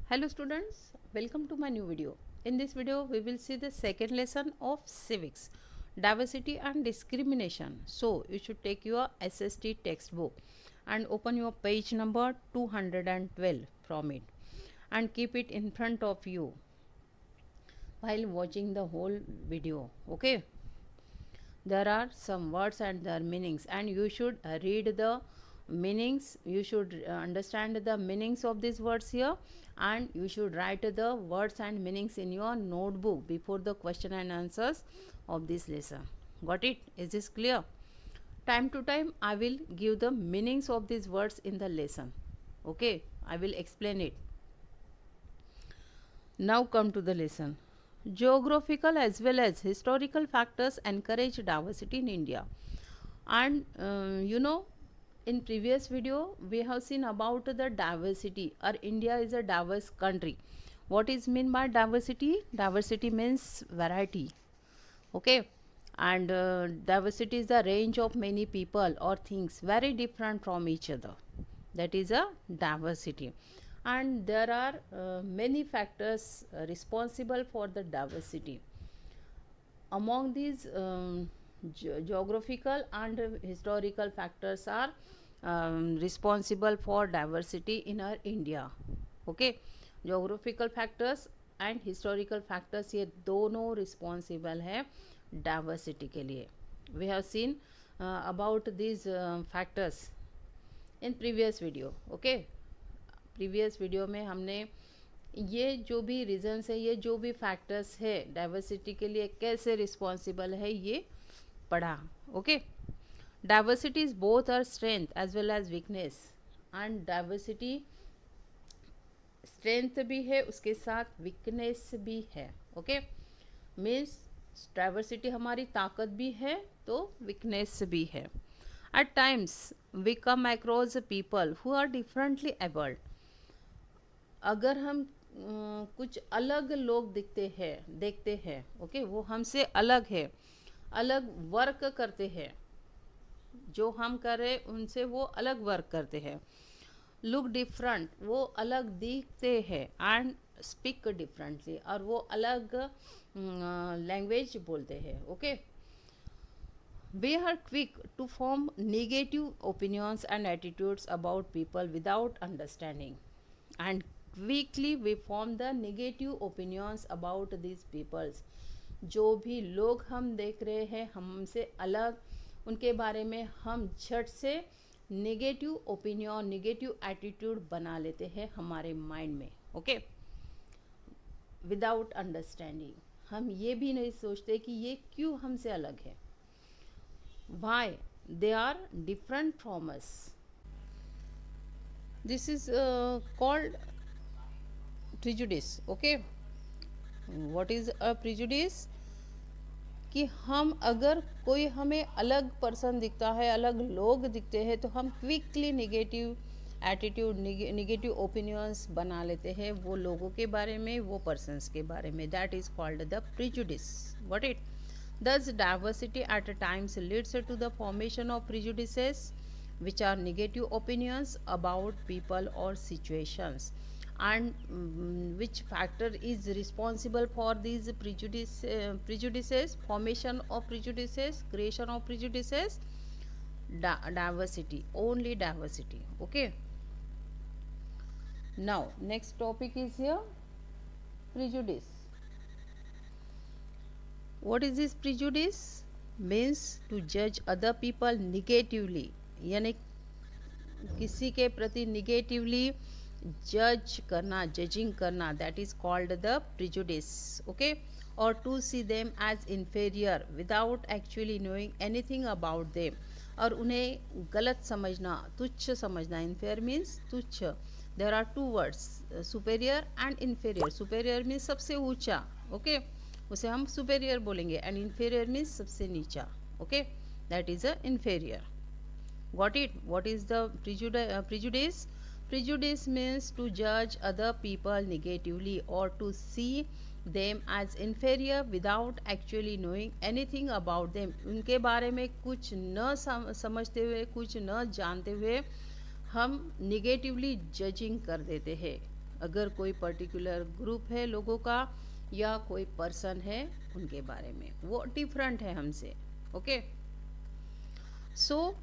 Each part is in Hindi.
Hello students, welcome to my new video. In this video we will see the second lesson of civics, diversity and discrimination. So you should take your SST textbook and open your page number 212 from it and keep it in front of you while watching the whole video. Okay, there are some words and their meanings, and you should read the meanings. You should understand the meanings of these words here, and you should write the words and meanings in your notebook before the question and answers of this lesson. Got it? Is this clear? Time to time I will give the meanings of these words in the lesson. Okay, I will explain it. Now come to the lesson. Geographical as well as historical factors encourage diversity in India. And in previous video we have seen about the diversity. Our India is a diverse country. What is mean by diversity? Diversity means variety. Okay, and diversity is the range of many people or things very different from each other. That is a diversity, and there are many factors responsible for the diversity. Among these geographical and historical factors are responsible for diversity in our India. Okay, geographical factors and historical factors ये दोनों रिस्पॉन्सिबल है डाइवर्सिटी के लिए. We have seen about this factors in previous video. Okay, previous video में हमने ये जो भी रीजन्स है, ये जो भी फैक्टर्स है डाइवर्सिटी के लिए कैसे रिस्पॉन्सिबल है ये पढ़ा. Okay, diversity is both our strength as well as weakness. And diversity strength भी है, उसके साथ वीकनेस भी है. ओके, मीन्स डाइवर्सिटी हमारी ताकत भी है तो वीकनेस भी है. At times we come across people who are differently abled. अगर हम कुछ अलग लोग देखते हैं ओके, वो हमसे अलग है, अलग वर्क करते हैं, जो हम कर रहे उनसे वो अलग वर्क करते हैं. लुक डिफरेंट, वो अलग दिखते हैं. एंड स्पीक डिफरेंटली, और वो अलग लैंग्वेज बोलते हैं. Okay, we are quick to form negative opinions and attitudes about people without understanding. And quickly we form the negative opinions about this peoples. जो भी लोग हम देख रहे हैं हमसे अलग, उनके बारे में हम झट से नेगेटिव ओपिनियन, नेगेटिव एटीट्यूड बना लेते हैं हमारे माइंड में. Okay, without understanding. हम ये भी नहीं सोचते कि ये क्यों हमसे अलग है. Why they are different from us. This is called prejudice. Okay, what is a prejudice? कि हम अगर कोई हमें अलग पर्सन दिखता है, अलग लोग दिखते हैं, तो हम quickly negative attitude, negative opinions बना लेते हैं वो लोगों के बारे में, वो पर्सन्स के बारे में. That is called the prejudice. What it? Thus diversity at times leads to the formation of prejudices which are negative opinions about people or situations. And which factor is responsible for these prejudices, formation of prejudices, creation of prejudices? Diversity, only diversity. Okay, now next topic is here, prejudice. What is this prejudice? Means to judge other people negatively, यानी किसी के प्रति निगेटिवली जज करना, जजिंग करना. That is called the prejudice. Okay, और to see them as inferior without actually knowing anything about them. और उन्हें गलत समझना, तुच्छ समझना. इन्फेयर मीन्स तुच्छ. There are two words, superior and inferior. Superior means सबसे ऊंचा. ओके, उसे हम सुपेरियर बोलेंगे. एंड इन्फेरियर मीन्स सबसे नीचा. Okay, that is a inferior. Got it? What is the prejudice? Prejudice means to judge other people negatively or to see them as inferior without actually knowing anything about them. उनके बारे में कुछ न समझते हुए, कुछ न जानते हुए हम निगेटिवली जजिंग कर देते हैं. अगर कोई पर्टिकुलर ग्रुप है लोगों का या कोई पर्सन है उनके बारे में, वो डिफरेंट है हमसे. Okay, so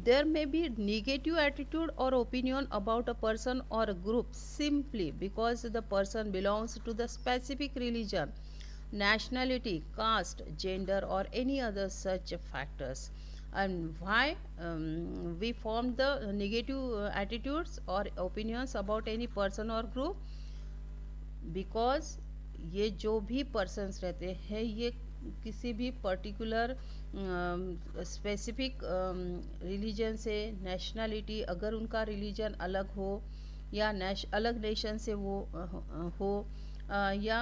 there may be negative attitude or opinion about a person or a group simply because the person belongs to the specific religion, nationality, caste, gender, or any other such factors. And why we form the negative attitudes or opinions about any person or group? Because ये जो भी पर्सन्स रहते हैं ये किसी भी पर्टिकुलर स्पेसिफिक रिलीजन से, नेशनलिटी, अगर उनका रिलीजन अलग हो या अलग नेशन से वो हो, या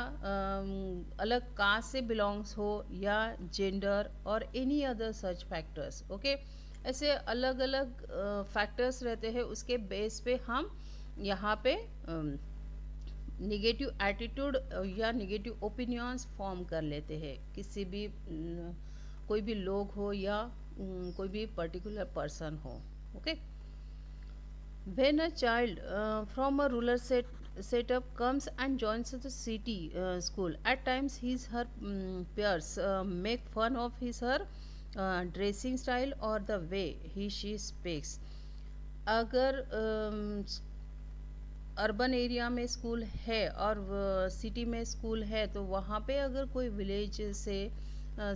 अलग कास्ट से बिलोंग्स हो, या जेंडर और any other such factors. Okay, ऐसे अलग अलग फैक्टर्स रहते हैं, उसके बेस पे हम यहाँ पे निगेटिव एटीट्यूड या निगेटिव ओपिनियंस फॉर्म कर लेते हैं किसी भी कोई भी लोग हो या कोई भी पर्टिकुलर पर्सन हो. Okay, when a child from a rural setup comes and joins the city school, at times his her peers make fun of his her dressing style or the way she speaks. अगर अर्बन एरिया में स्कूल है और सिटी में स्कूल है तो वहाँ पे अगर कोई विलेज से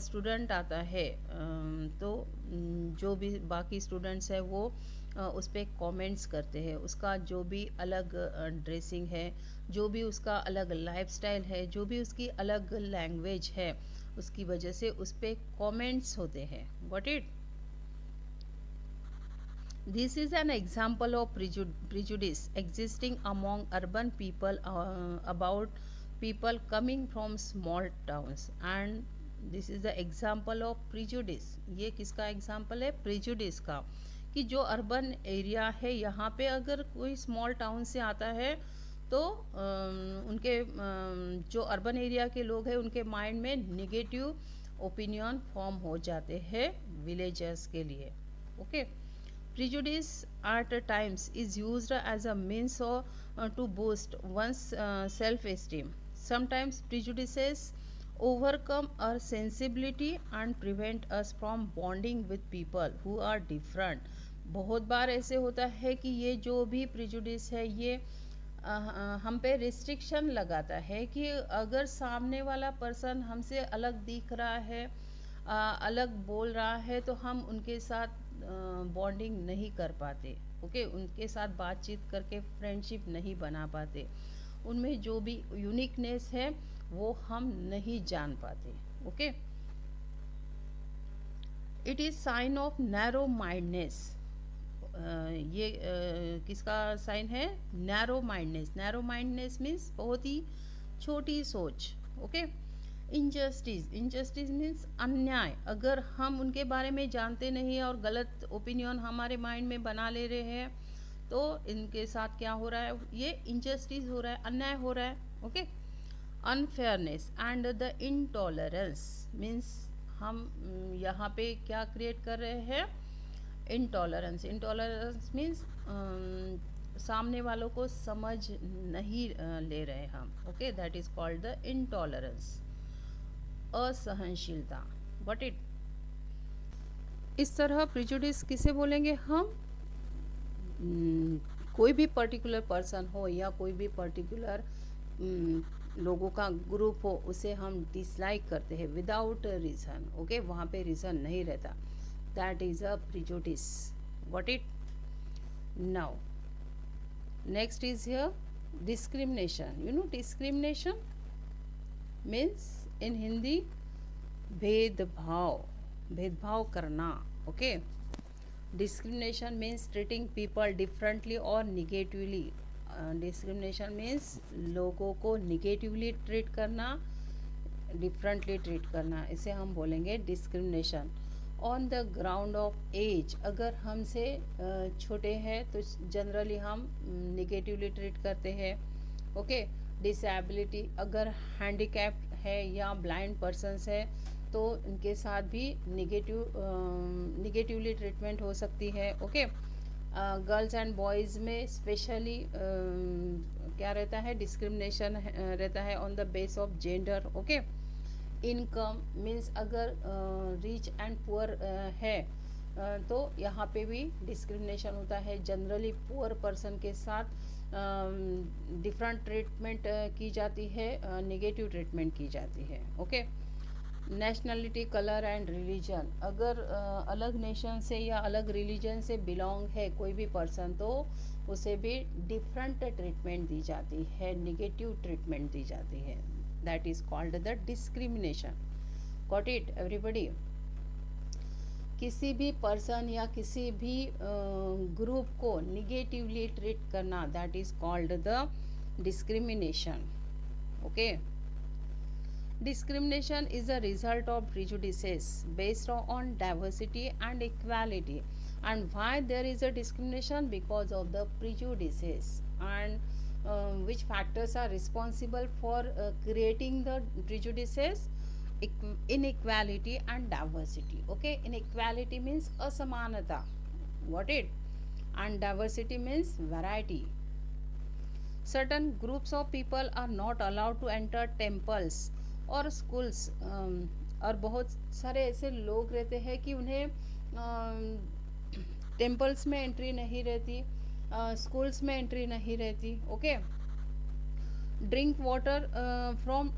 स्टूडेंट आता है तो जो भी बाकी स्टूडेंट्स है वो उस पर कॉमेंट्स करते हैं. उसका जो भी अलग ड्रेसिंग है, जो भी उसका अलग लाइफस्टाइल है, जो भी उसकी अलग लैंग्वेज है, उसकी वजह से उस पर कॉमेंट्स होते हैं. Got it? This is an example of prejudice existing among urban people about people coming from small towns, and this is the example of prejudice. ये किसका example है? prejudice का, कि जो अर्बन एरिया है यहाँ पे अगर कोई स्मॉल टाउन से आता है तो उनके जो अर्बन एरिया के लोग हैं उनके माइंड में निगेटिव ओपिनियन फॉर्म हो जाते हैं विलेजर्स के लिए. Okay, prejudice at times is used as a means to boost one's self-esteem. Sometimes prejudices overcome our sensibility and prevent us from bonding with people who are different. बहुत बार ऐसे होता है कि ये जो भी prejudice है ये हम पे रिस्ट्रिक्शन लगाता है कि अगर सामने वाला पर्सन हमसे अलग दिख रहा है, अलग बोल रहा है, तो हम उनके साथ बॉन्डिंग नहीं कर पाते. ओके, उनके साथ बातचीत करके फ्रेंडशिप नहीं बना पाते. उनमें जो भी यूनिकनेस है वो हम नहीं जान पाते. Okay, it is sine of narrow mindness. ये किसका साइन है? Narrow mindness. Narrow mindness means बहुत ही छोटी सोच. Okay, injustice. इनजस्टिस मीन्स अन्याय. अगर हम उनके बारे में जानते नहीं और गलत ओपिनियन हमारे माइंड में बना ले रहे हैं तो इनके साथ क्या हो रहा है? ये इनजस्टिस हो रहा है, अन्याय हो रहा है. Okay, unfairness and the intolerance means हम यहाँ पे क्या क्रिएट कर रहे हैं? इनटॉलरेंस. इनटॉलरेंस मीन्स सामने वालों को समझ नहीं ले रहे हम. Okay, that is called the intolerance. असहनशीलता. What it? इस तरह प्रिजुडिस किसे बोलेंगे हम? कोई भी पर्टिकुलर पर्सन हो या कोई भी पर्टिकुलर लोगों का ग्रुप हो उसे हम डिसलाइक करते हैं विदाउट रीज़न. ओके, वहाँ पे रीज़न नहीं रहता. That is a prejudice. What it? Now next is here discrimination. You know discrimination means in Hindi भेदभाव. भेदभाव करना. Okay, discrimination means treating people differently और निगेटिवली. डिस्क्रिमिनेशन मीन्स लोगों को निगेटिवली ट्रीट करना, डिफरेंटली ट्रीट करना. इसे हम बोलेंगे discrimination. On the ground of age. अगर हमसे छोटे हैं तो जनरली हम निगेटिवली ट्रीट करते हैं. Okay, disability. अगर हैंडीकैप्ड है या ब्लाइंड पर्सन्स है तो इनके साथ भी निगेटिवली ट्रीटमेंट हो सकती है. ओके, गर्ल्स एंड बॉयज़ में स्पेशली क्या रहता है, डिस्क्रिमिनेशन रहता है on the base of gender. Okay. Income means अगर रिच एंड पुअर है तो यहाँ पे भी डिस्क्रिमिनेशन होता है. जनरली पुअर पर्सन के साथ डिफरेंट ट्रीटमेंट की जाती है, नेगेटिव ट्रीटमेंट की जाती है. Okay. Nationality, colour and religion, अगर अलग नेशन से या अलग रिलीजन से बिलोंग है कोई भी पर्सन तो उसे भी डिफरेंट ट्रीटमेंट दी जाती है, नेगेटिव ट्रीटमेंट दी जाती है. That is called the discrimination. Got it everybody. किसी भी पर्सन या किसी भी ग्रुप को निगेटिवली ट्रीट करना, that is called the discrimination. Okay. Discrimination is a result of prejudices based on diversity and equality. And why there is a discrimination? Because of the prejudices. And which factors are responsible for creating the prejudices? Inequality and diversity. Okay, inequality means asamanata. Got it? And diversity means variety. Certain groups of people are not allowed to enter temples और स्कूल्स. और बहुत सारे ऐसे लोग रहते हैं कि उन्हें टेम्पल्स में एंट्री नहीं रहती, स्कूल्स में एंट्री नहीं रहती. Okay. Drink water from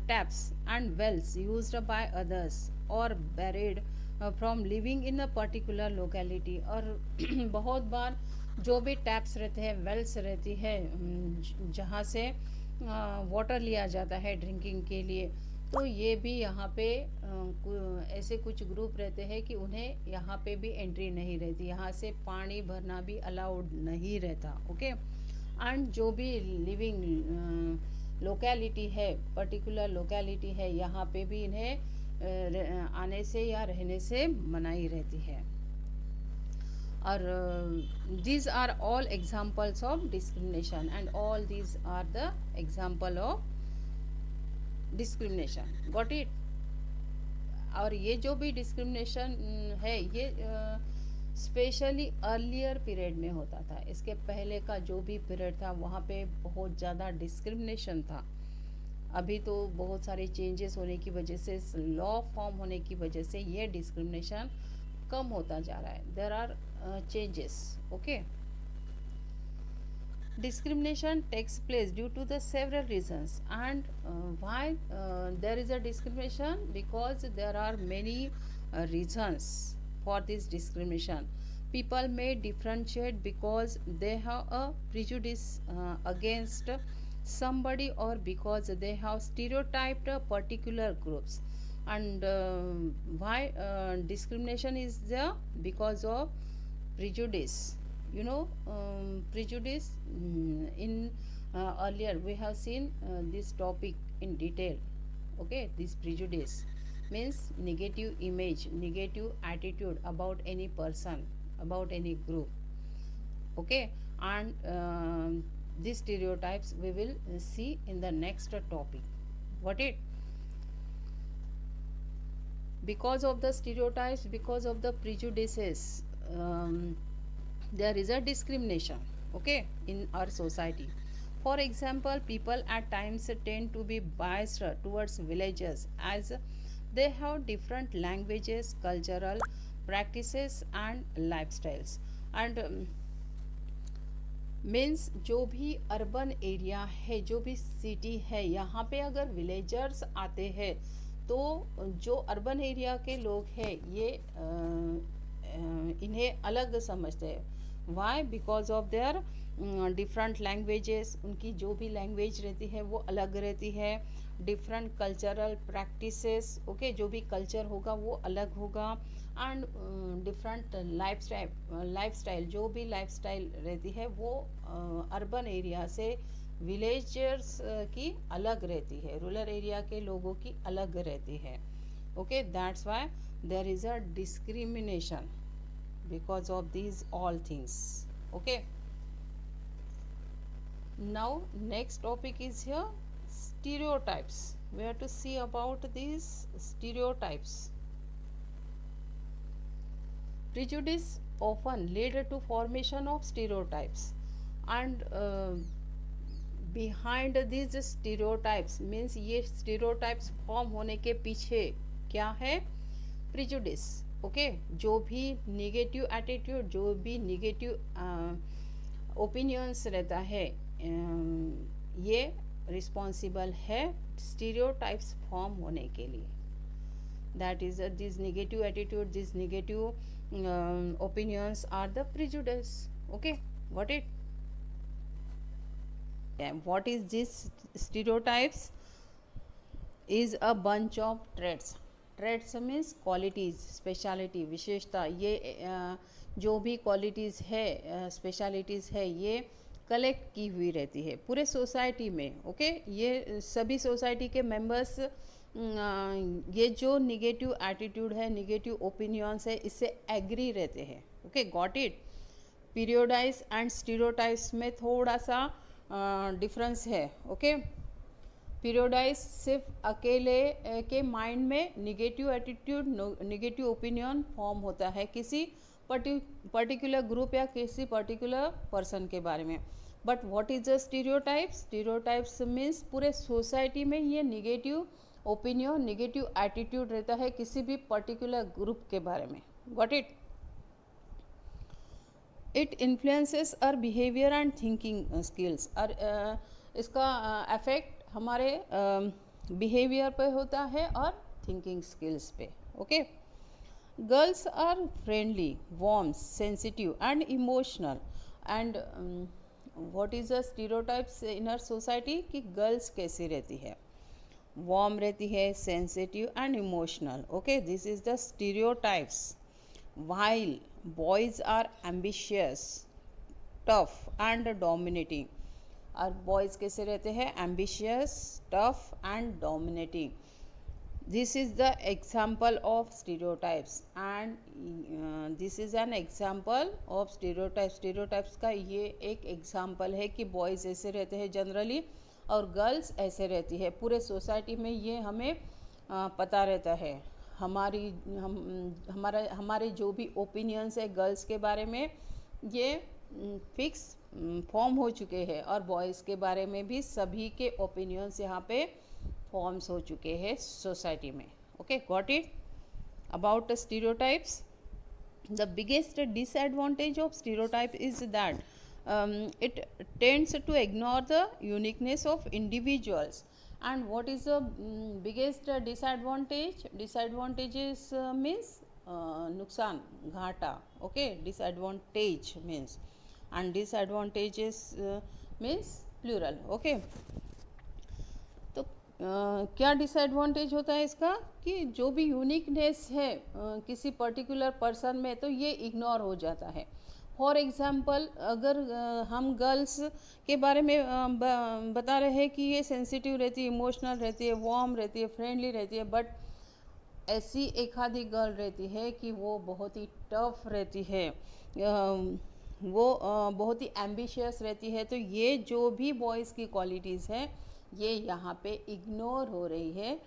taps and wells used by others और barred from living in a particular locality. और बहुत बार जो भी टैप्स रहते हैं, वेल्स रहती है जहाँ से वाटर लिया जाता है ड्रिंकिंग के लिए, तो ये भी यहाँ पे ऐसे कुछ ग्रुप रहते हैं कि उन्हें यहाँ पे भी एंट्री नहीं रहती, यहाँ से पानी भरना भी अलाउड नहीं रहता. ओके. एंड जो भी लिविंग लोकेलिटी है, पर्टिकुलर लोकेलिटी है, यहाँ पे भी इन्हें आने से या रहने से मनाही रहती है. और these are all examples of discrimination and all these are the example of discrimination. Got it? और ये जो भी डिस्क्रिमिनेशन है ये स्पेशली अर्लियर पीरियड में होता था. इसके पहले का जो भी पीरियड था वहाँ पे बहुत ज़्यादा डिस्क्रिमिनेशन था. अभी तो बहुत सारे चेंजेस होने की वजह से, लॉ फॉर्म होने की वजह से ये डिस्क्रिमिनेशन कम होता जा रहा है. There are changes. Okay. Discrimination takes place due to the several reasons. And why there is a discrimination? Because there are many reasons for this discrimination. People may differentiate because they have a prejudice against somebody, or because they have stereotyped particular groups. And why discrimination is there? Because of prejudice. Prejudice, in earlier we have seen this topic in detail. Okay. This prejudice means negative image, negative attitude about any person, about any group. Okay. And these stereotypes we will see in the next topic. What it? Because of the stereotypes, because of the prejudices, there is a discrimination. Okay. In our society, for example, people at times tend to be biased towards villagers as they have different languages, cultural practices and lifestyles. And means जो भी अर्बन एरिया है, जो भी सिटी है, यहाँ पे अगर विलेजर्स आते हैं तो जो अर्बन एरिया के लोग हैं ये इन्हें अलग समझते हैं. Why? Because of their different languages. उनकी जो भी लैंग्वेज रहती है वो अलग रहती है. Different cultural practices. ओके. जो भी कल्चर होगा वो अलग होगा. एंड डिफरेंट लाइफस्टाइल, जो भी लाइफस्टाइल रहती है वो अर्बन एरिया से विलेजर्स की अलग रहती है, रूरल एरिया के लोगों की अलग रहती है. Okay. That's why there is a discrimination because of these all things. Okay. Now next topic is here stereotypes. We have to see about these stereotypes. Prejudice often lead to formation of stereotypes, and behind this stereotypes means ये स्टीरियोटाइप्स फॉर्म होने के पीछे क्या है? प्रिजुडिस। ओके, जो भी निगेटिव एटीट्यूड, जो भी निगेटिव ओपिनियंस रहता है, ये रिस्पॉन्सिबल है स्टीरियोटाइप्स फॉर्म होने के लिए। That is this negative attitude, this negative opinions are the prejudice. Okay, got it? Yeah, what is this stereotypes? Is a bunch of traits. Traits means qualities, speciality, विशेषता। ये जो भी क्वालिटीज़ है, स्पेशलिटीज़ है, ये कलेक्ट की हुई रहती है पूरे सोसाइटी में। ओके, ये सभी सोसाइटी के मेंबर्स ये जो निगेटिव एटीट्यूड है, निगेटिव ओपिनियंस है, इससे एग्री रहते हैं। Okay, got it? Prejudice and stereotypes में थोड़ा सा डिफरेंस है। ओके, पीरियोडाइज सिर्फ अकेले के माइंड में negative attitude, negative opinion form होता है किसी पर्टिकुलर ग्रुप या किसी पर्टिकुलर पर्सन के बारे में। But what is the stereotypes? Stereotypes means पूरे सोसाइटी में ये निगेटिव ओपिनियन, निगेटिव एटीट्यूड रहता है किसी भी पर्टिकुलर ग्रुप के बारे में। Got it? It influences our behaviour and thinking skills. और इसका इफेक्ट हमारे बिहेवियर पे होता है और थिंकिंग स्किल्स पे। Okay, girls are friendly, warm, sensitive and emotional. And what is the stereotypes in our society कि गर्ल्स कैसी रहती है? वार्म रहती है, sensitive and emotional. Okay, this is the stereotypes. While boys are ambitious, tough and dominating. और बॉयज कैसे रहते हैं? Ambitious, tough and dominating. This is the example of stereotypes and this is an example of stereotypes. Stereotypes का ये एक एग्जाम्पल है कि बॉयज ऐसे रहते हैं जनरली और गर्ल्स ऐसे रहती है। पूरे सोसाइटी में ये हमें पता रहता है। हमारे जो भी ओपिनियंस है गर्ल्स के बारे में, ये फिक्स फॉर्म हो चुके हैं और बॉयज़ के बारे में भी सभी के ओपिनियंस यहाँ पे फॉर्म्स हो चुके हैं सोसाइटी में। Okay, got it? About stereotypes, the biggest disadvantage of stereotype is that it tends to ignore the uniqueness of individuals. And what is the biggest disadvantage? Disadvantages means नुकसान, घाटा। Okay, disadvantage means, and disadvantages means plural. Okay, तो क्या डिसएडवांटेज होता है इसका कि जो भी यूनिकनेस है किसी पर्टिकुलर पर्सन में, तो ये इग्नोर हो जाता है। फॉर एग्ज़ाम्पल, अगर हम गर्ल्स के बारे में बता रहे हैं कि ये सेंसिटिव रहती है, इमोशनल रहती है, वार्म रहती है, फ्रेंडली रहती है, बट ऐसी एक आधी गर्ल रहती है कि वो बहुत ही टफ रहती है, वो बहुत ही एम्बिशियस रहती है। तो ये जो भी बॉयज़ की क्वालिटीज़ हैं, ये यहाँ पे इग्नोर हो रही है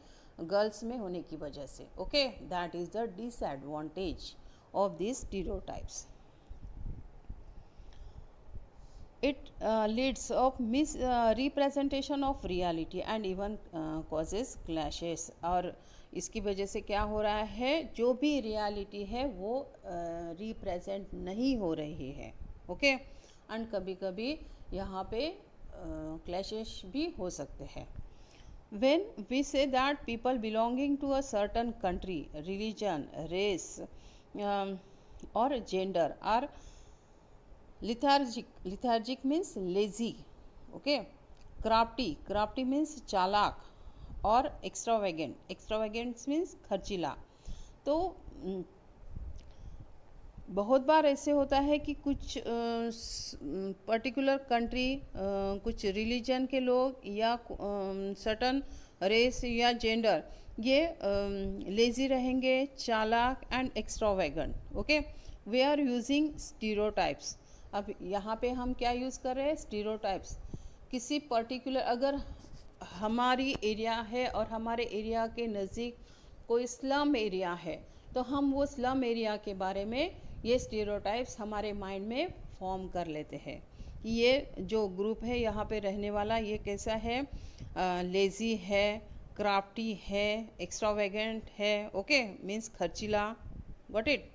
गर्ल्स में होने की वजह से। Okay, that is the disadvantage of this stereotypes. It leads of misrepresentation of reality and even causes clashes। और इसकी वजह से क्या हो रहा है? जो भी रियलिटी है वो रिप्रेजेंट नहीं हो रही है। ओके, एंड कभी कभी यहाँ पे क्लैशेस भी हो सकते हैं। When we say that people belonging to a certain country, religion, race or gender are lethargic means lazy. Okay, crafty means चालाक, और extravagant means खर्चीला। तो बहुत बार ऐसे होता है कि कुछ पर्टिकुलर कंट्री, कुछ रिलीजन के लोग या सर्टन रेस या जेंडर, ये लेजी रहेंगे, चालाक and extravagant. Okay, we are using stereotypes. अब यहाँ पे हम क्या यूज़ कर रहे हैं? स्टीरियोटाइप्स। किसी पर्टिकुलर, अगर हमारी एरिया है और हमारे एरिया के नज़दीक कोई स्लम एरिया है, तो हम वो स्लम एरिया के बारे में ये स्टीरियोटाइप्स हमारे माइंड में फॉर्म कर लेते हैं। कि ये जो ग्रुप है यहाँ पे रहने वाला ये कैसा है, लेज़ी है, क्राफ्टी है, एक्स्ट्रावेगेंट है, ओके, मीन्स खर्चीला, got it,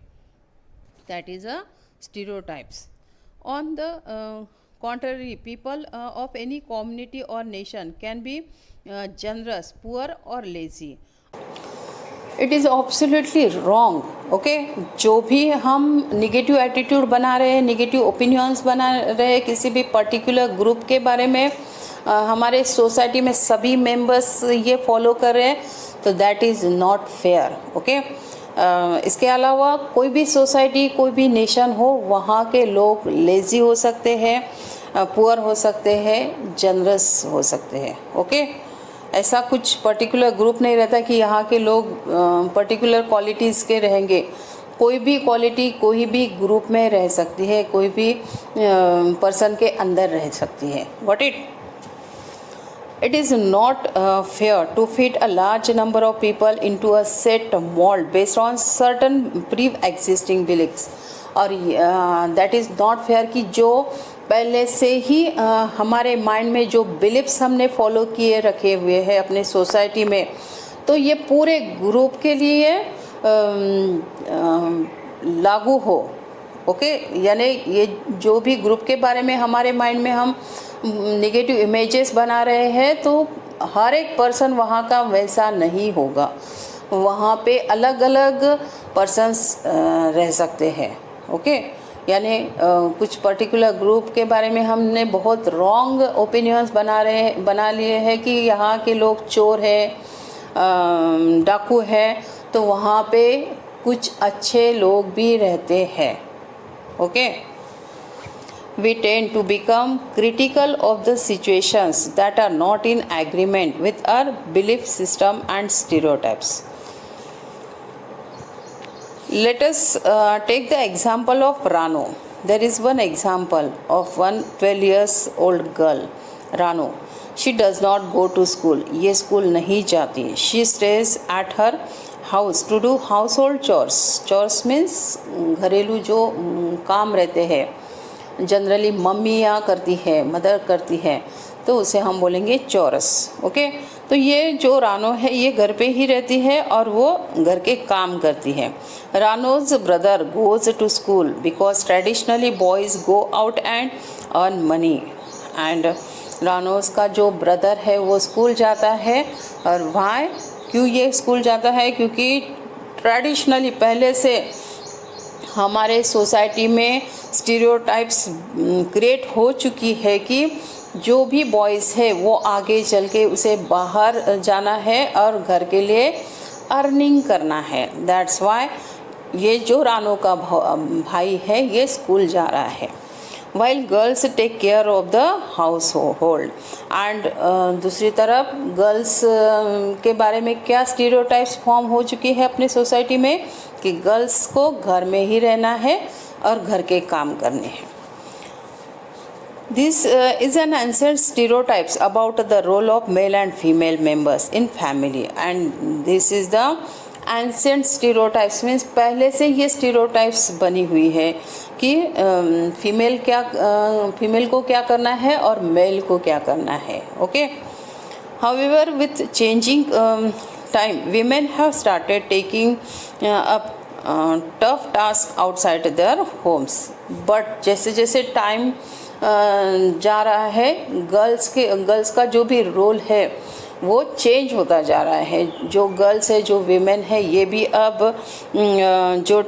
that is a stereotypes. On the contrary, people of any community or nation can be generous, poor or lazy. It is absolutely wrong, okay. जो भी हम निगेटिव एटीट्यूड बना रहे हैं, निगेटिव ओपिनियंस बना रहे हैं किसी भी पर्टिकुलर ग्रुप के बारे में, हमारे सोसाइटी में सभी मेंबर्स ये फॉलो कर रहे हैं, तो that is not fair, okay. इसके अलावा कोई भी सोसाइटी, कोई भी नेशन हो, वहाँ के लोग लेज़ी हो सकते हैं, पुअर हो सकते हैं, जनरस हो सकते हैं, ओके. ऐसा कुछ पर्टिकुलर ग्रुप नहीं रहता कि यहाँ के लोग पर्टिकुलर क्वालिटीज़ के रहेंगे. कोई भी क्वालिटी कोई भी ग्रुप में रह सकती है, कोई भी पर्सन के अंदर रह सकती है. What it is not fair to fit a large number of people into a set mold based on certain pre-existing beliefs. और that is not fair कि जो पहले से ही हमारे माइंड में जो बिलीफ्स हमने फॉलो किए रखे हुए हैं अपने सोसाइटी में, तो ये पूरे ग्रुप के लिए लागू हो, ओके. यानी ये जो भी ग्रुप के बारे में हमारे माइंड में हम नेगेटिव इमेजेस बना रहे हैं, तो हर एक पर्सन वहाँ का वैसा नहीं होगा. वहाँ पे अलग अलग पर्सन्स रह सकते हैं, ओके. यानी कुछ पर्टिकुलर ग्रुप के बारे में हमने बहुत रॉन्ग ओपिनियंस बना लिए हैं कि यहाँ के लोग चोर है, डाकू है, तो वहाँ पे कुछ अच्छे लोग भी रहते हैं, okay. We tend to become critical of the situations that are not in agreement with our belief system and stereotypes. Let us take the example of Rano. There is one example of one 12 years old girl, Rano. She does not go to school. ये स्कूल नहीं जाती. She stays at her house to do household chores. Chores means घरेलू जो काम रहते हैं, जनरली मम्मियाँ करती है, मदर करती है, तो उसे हम बोलेंगे चोरस, ओके. तो ये जो रानो है ये घर पे ही रहती है और वो घर के काम करती है. Rano's brother goes to school because traditionally boys go out and earn money. And Rano's का जो ब्रदर है वो स्कूल जाता है. और वहाँ क्यों ये स्कूल जाता है? क्योंकि ट्रेडिशनली पहले से हमारे सोसाइटी में स्टीरियोटाइप्स क्रिएट हो चुकी है कि जो भी बॉयज़ है वो आगे चल के उसे बाहर जाना है और घर के लिए अर्निंग करना है. दैट्स वाई ये जो रानो का भाई है ये स्कूल जा रहा है. While girls take care of the household. And दूसरी तरफ गर्ल्स के बारे में क्या स्टीरियोटाइप्स फॉर्म हो चुकी है अपने सोसाइटी में कि गर्ल्स को घर में ही रहना है और घर के काम करने हैं. This is an ancient stereotypes about the role of male and female members in family, and this is the ancient stereotypes means पहले से ये stereotypes बनी हुई है कि फीमेल को क्या करना है और मेल को क्या करना है, okay. However, with changing time, women have started taking up tough tasks outside their homes. But जैसे जैसे टाइम जा रहा है, गर्ल्स का जो भी रोल है वो चेंज होता जा रहा है. जो गर्ल्स है, जो वीमेन है, ये भी अब जो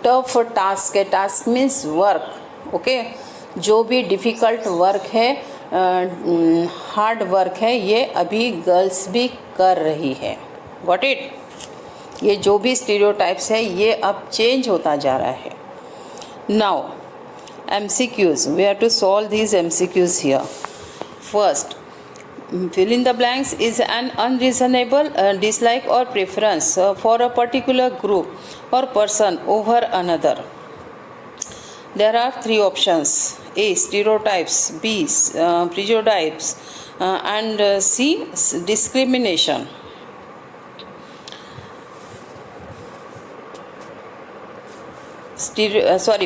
टफ टास्क है, टास्क मीन्स वर्क, ओके, जो भी डिफ़िकल्ट वर्क है, हार्ड वर्क है, ये अभी गर्ल्स भी कर रही है. Got it. ये जो भी स्टीरियोटाइप्स है ये अब चेंज होता जा रहा है. Now MCQs, we have to solve these MCQs here. First, fill in the blanks is an unreasonable dislike or preference for a particular group or person over another. There are three options: A. Stereotypes, B. Prejudice, and C. Discrimination.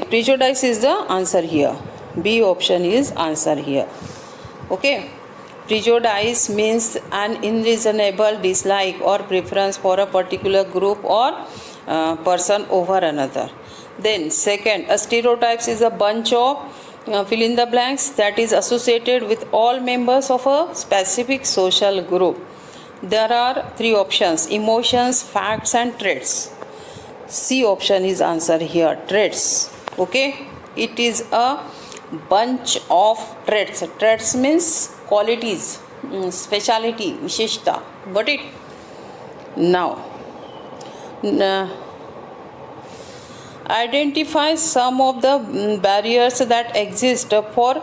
Prejudice is the answer here. B option is answer here. Okay. Prejudice means an unreasonable dislike or preference for a particular group or person over another. Then second, a stereotypes is a bunch of fill in the blanks that is associated with all members of a specific social group. There are three options: emotions, facts and traits. C option is answer here, traits. Okay, it is a bunch of traits. Traits means qualities, speciality, visheshta. Got it? Now, identify some of the barriers that exist for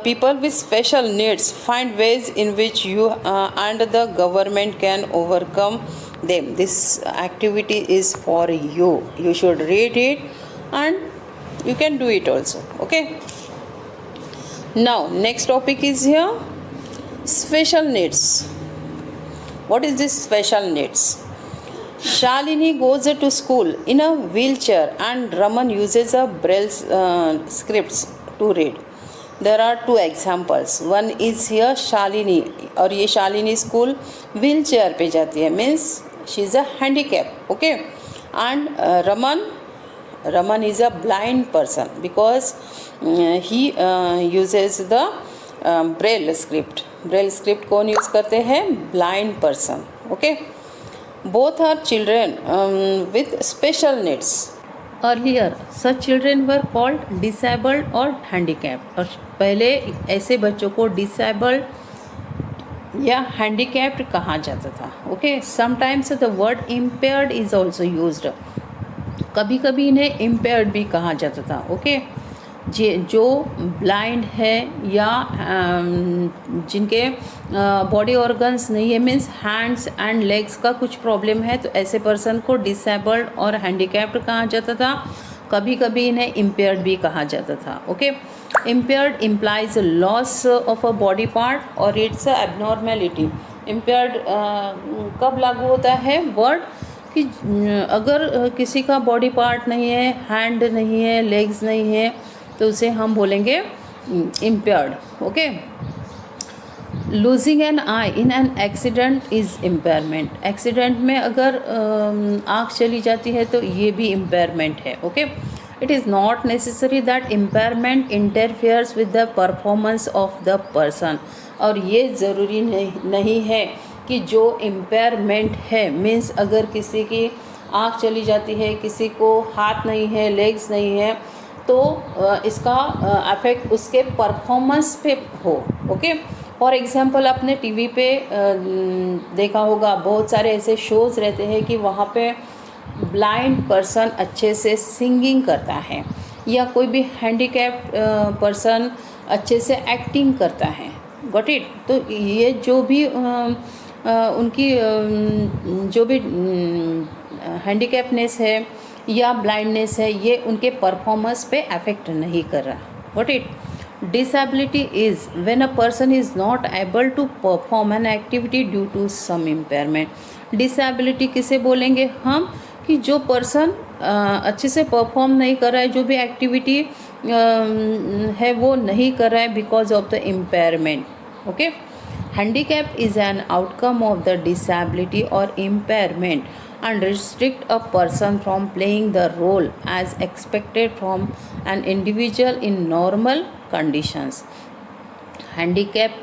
people with special needs. Find ways in which you and the government can overcome them. This activity is for you. You should read it and you can do it also. Okay. Now next topic is here, special needs. What is this special needs? Shalini goes to school in a wheelchair and Raman uses a braille scripts to read. There are two examples. One is here Shalini, और ये शालिनी स्कूल व्हील चेयर पे जाती है, means she is a handicap. Okay. And Raman is a blind person because he uses the braille script. Braille script कौन यूज़ करते हैं? Blind person. Okay. Both are children with special needs. Earlier, such children were called disabled or handicapped. और पहले ऐसे बच्चों को disabled या handicapped कहा जाता था. Okay. Sometimes the word impaired is also used. कभी कभी इन्हें इम्पेयर्ड भी कहा जाता था. ओके. जो ब्लाइंड है या जिनके बॉडी ऑर्गन्स नहीं है, मीन्स हैंड्स एंड लेग्स का कुछ प्रॉब्लम है, तो ऐसे पर्सन को डिसेबल्ड और हैंडीकैप्ड कहा जाता था. कभी कभी इन्हें इम्पेयर्ड भी कहा जाता था. Okay. Impaired implies loss of a body part और इट्स एबनॉर्मेलिटी. इम्पेयर्ड कब लागू होता है वर्ड? कि अगर किसी का बॉडी पार्ट नहीं है, हैंड नहीं है, लेग्स नहीं है, तो उसे हम बोलेंगे impaired. Okay. Losing an eye in an accident is impairment. Accident में अगर आँख चली जाती है तो ये भी इम्पेयरमेंट है. Okay. It is not necessary that impairment interferes with the performance of the person. और ये ज़रूरी नहीं है कि जो इम्पेयरमेंट है, मीन्स अगर किसी की आँख चली जाती है, किसी को हाथ नहीं है, लेग्स नहीं है, तो इसका अफेक्ट उसके परफॉर्मेंस पे हो. ओके. फॉर एग्जांपल आपने टीवी पे देखा होगा, बहुत सारे ऐसे शोज़ रहते हैं कि वहाँ पे ब्लाइंड पर्सन अच्छे से सिंगिंग करता है या कोई भी हैंडीकैप्ड पर्सन अच्छे से एक्टिंग करता है. Got it. तो ये जो भी उनकी जो भी हैंडीकैपनेस है या ब्लाइंडनेस है, ये उनके परफॉर्मेंस पे अफेक्ट नहीं कर रहा. What it. Disability is when a person is not able to perform an activity due to some impairment. Disability किसे बोलेंगे हम? कि जो पर्सन अच्छे से परफॉर्म नहीं कर रहा है, जो भी एक्टिविटी है वो नहीं कर रहा है because of the impairment. Okay. Handicap is an outcome of the disability or impairment and restrict a person from playing the role as expected from an individual in normal conditions. Handicap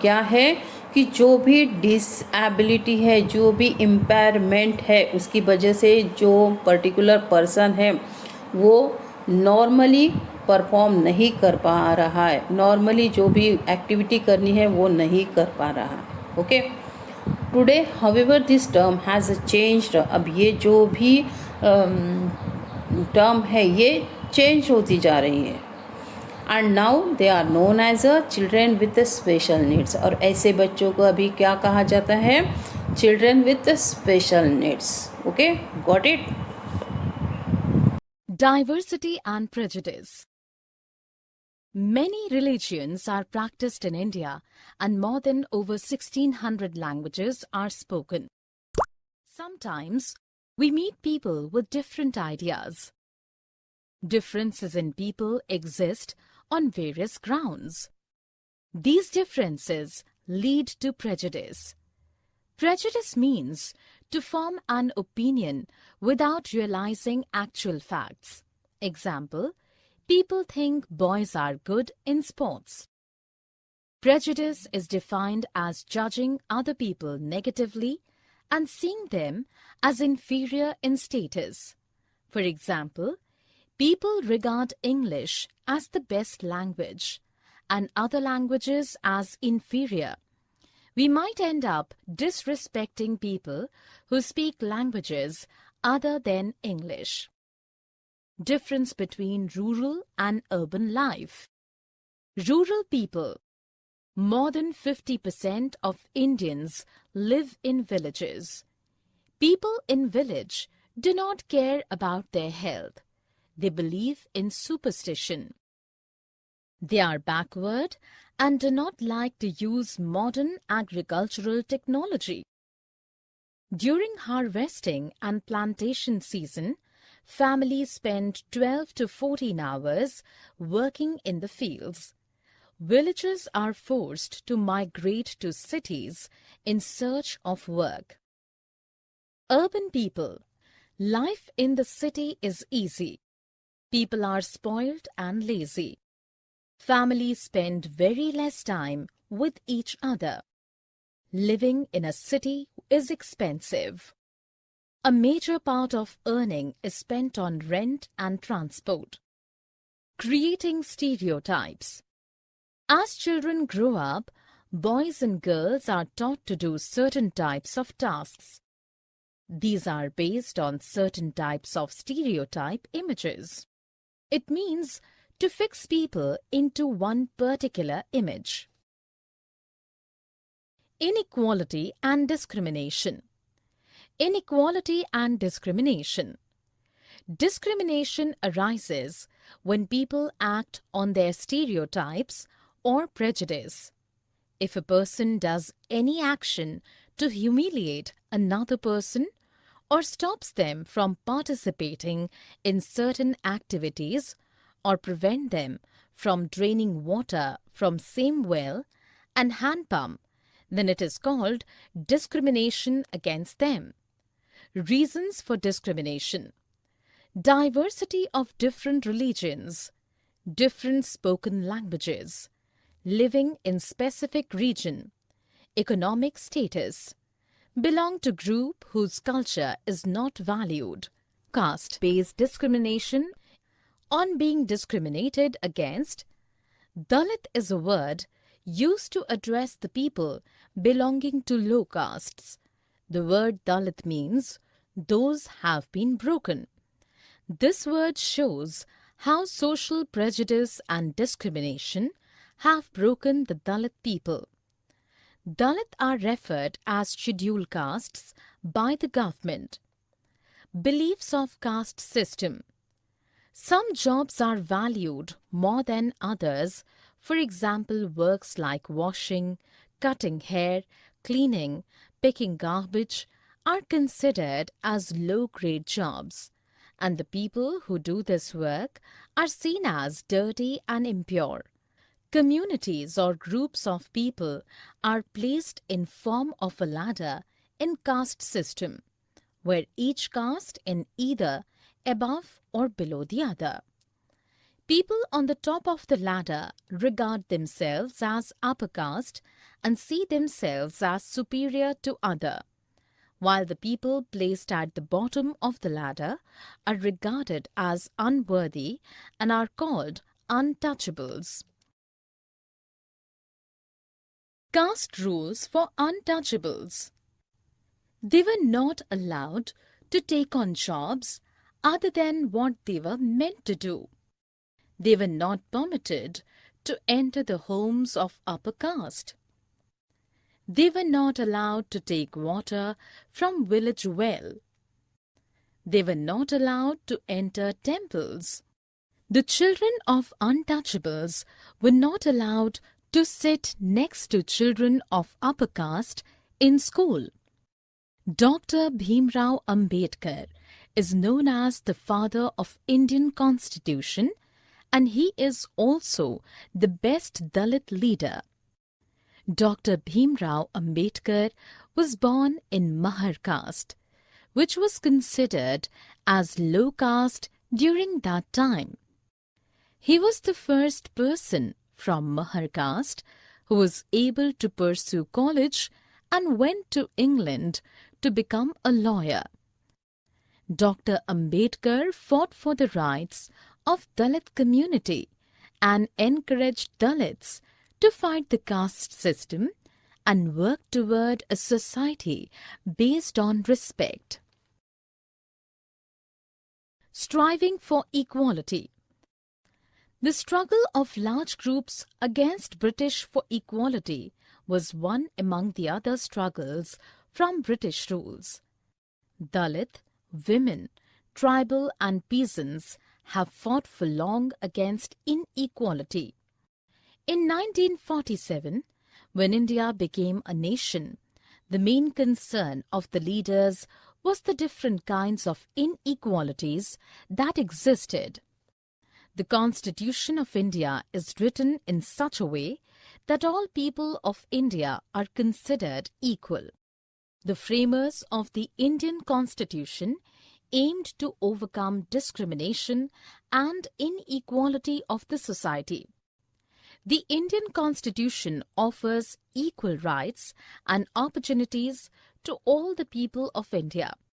क्या है? कि जो भी डिसएबिलिटी है, जो भी इम्पेयरमेंट है, उसकी वजह से जो पर्टिकुलर पर्सन है वो नॉर्मली परफॉर्म नहीं कर पा रहा है, नॉर्मली जो भी एक्टिविटी करनी है वो नहीं कर पा रहा है. Okay. Today however this term has changed. अब ये जो भी टर्म है ये चेंज होती जा रही है. And now they are known as a children with special needs. और ऐसे बच्चों को अभी क्या कहा जाता है? Children with special needs. Okay. Got it. Diversity and prejudice. Many religions are practiced in India and more than over 1600 languages are spoken. Sometimes we meet people with different ideas. Differences in people exist on various grounds. These differences lead to prejudice. Prejudice means to form an opinion without realizing actual facts. Example, people think boys are good in sports. Prejudice is defined as judging other people negatively and seeing them as inferior in status. For example, people regard English as the best language and other languages as inferior. We might end up disrespecting people who speak languages other than English. Difference between rural and urban life. Rural people. More than 50% of Indians live in villages. People in village do not care about their health. They believe in superstition. They are backward and do not like to use modern agricultural technology. During harvesting and plantation season, families spend 12 to 14 hours working in the fields. Villagers are forced to migrate to cities in search of work. Urban people. Life in the city is easy. People are spoiled and lazy. Families spend very less time with each other. Living in a city is expensive. A major part of earning is spent on rent and transport. Creating stereotypes. As children grow up, boys and girls are taught to do certain types of tasks. These are based on certain types of stereotype images. It means to fix people into one particular image. Inequality and discrimination. Inequality and discrimination. Discrimination arises when people act on their stereotypes or prejudice. If a person does any action to humiliate another person or stops them from participating in certain activities or prevent them from draining water from same well and hand pump, then it is called discrimination against them. Reasons for discrimination. Diversity of different religions, different spoken languages, living in specific region, economic status, belong to group whose culture is not valued, caste-based discrimination. On being discriminated against, Dalit is a word used to address the people belonging to low castes. The word Dalit means those have been broken. This word shows how social prejudice and discrimination have broken the Dalit people. Dalit are referred as scheduled castes by the government. Beliefs of caste system. Some jobs are valued more than others. For example, works like washing, cutting hair, cleaning, picking garbage are considered as low-grade jobs, and the people who do this work are seen as dirty and impure. Communities or groups of people are placed in form of a ladder in caste system, where each caste is either above or below the other. People on the top of the ladder regard themselves as upper caste and see themselves as superior to other, while the people placed at the bottom of the ladder are regarded as unworthy and are called untouchables. Caste rules for untouchables. They were not allowed to take on jobs other than what they were meant to do. They were not permitted to enter the homes of upper caste. They were not allowed to take water from village well. They were not allowed to enter temples. The children of untouchables were not allowed to sit next to children of upper caste in school. Dr. Bhimrao Ambedkar is known as the father of Indian Constitution and he is also the best Dalit leader. Dr. Bhimrao Ambedkar was born in Mahar caste, which was considered as low caste during that time. He was the first person from Mahar caste who was able to pursue college and went to England to become a lawyer. Dr. Ambedkar fought for the rights of Dalit community and encouraged Dalits to fight the caste system and work toward a society based on respect. Striving for equality. The struggle of large groups against British for equality was one among the other struggles from British rules. Dalit, women, tribal and peasants have fought for long against inequality. In 1947, when India became a nation, the main concern of the leaders was the different kinds of inequalities that existed. The Constitution of India is written in such a way that all people of India are considered equal. The framers of the Indian Constitution aimed to overcome discrimination and inequality of the society. The Indian Constitution offers equal rights and opportunities to all the people of India.